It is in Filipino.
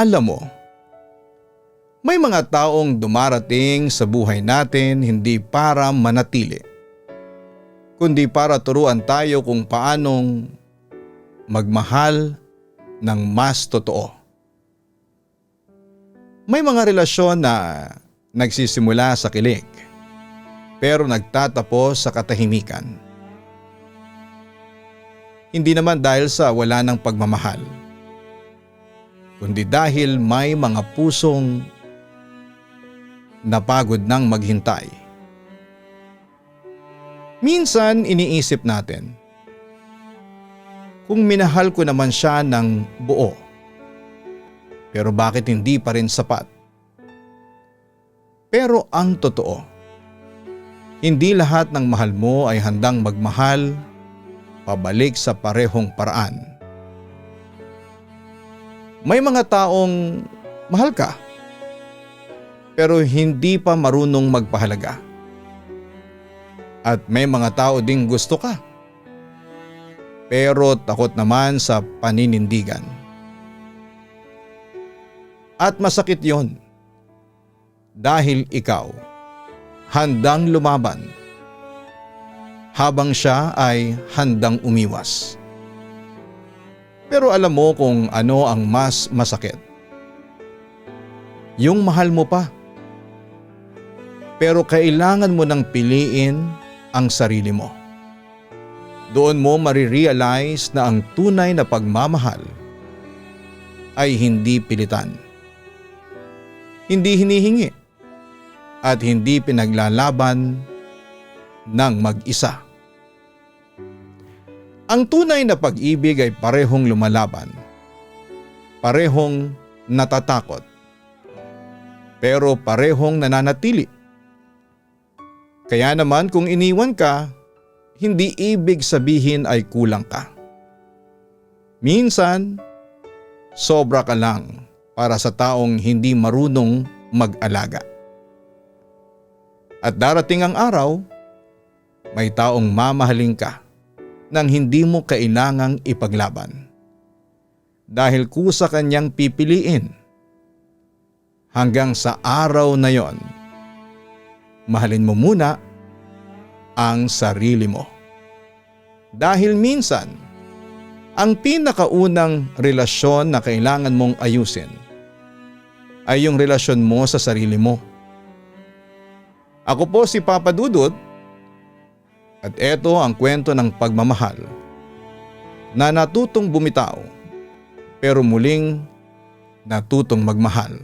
Alam mo, may mga taong dumarating sa buhay natin hindi para manatili, kundi para turuan tayo kung paanong magmahal ng mas totoo. May mga relasyon na nagsisimula sa kilig, pero nagtatapos sa katahimikan. Hindi naman dahil sa wala ng pagmamahal, kundi dahil may mga pusong napagod ng maghintay. Minsan iniisip natin, kung minahal ko naman siya ng buo, pero bakit hindi pa rin sapat? Pero ang totoo, hindi lahat ng mahal mo ay handang magmahal pabalik sa parehong paraan. May mga taong mahal ka, pero hindi pa marunong magpahalaga. At may mga tao ding gusto ka, pero takot naman sa paninindigan. At masakit yon, dahil ikaw handang lumaban habang siya ay handang umiwas. Pero alam mo kung ano ang mas masakit? Yung mahal mo pa, pero kailangan mo nang piliin ang sarili mo. Doon mo marirealize na ang tunay na pagmamahal ay hindi pilitan, hindi hinihingi, at hindi pinaglalaban ng mag-isa. Ang tunay na pag-ibig ay parehong lumalaban, parehong natatakot, pero parehong nananatili. Kaya naman kung iniwan ka, hindi ibig sabihin ay kulang ka. Minsan, sobra ka lang para sa taong hindi marunong mag-alaga. At darating ang araw, may taong mamahalin ka nang hindi mo kailangang ipaglaban. Dahil kusa kanyang pipiliin. Hanggang sa araw na yon, mahalin mo muna ang sarili mo. Dahil minsan, ang pinakaunang relasyon na kailangan mong ayusin ay yung relasyon mo sa sarili mo. Ako po si Papa Dudut at eto ang kwento ng pagmamahal na natutong bumitaw pero muling natutong magmahal.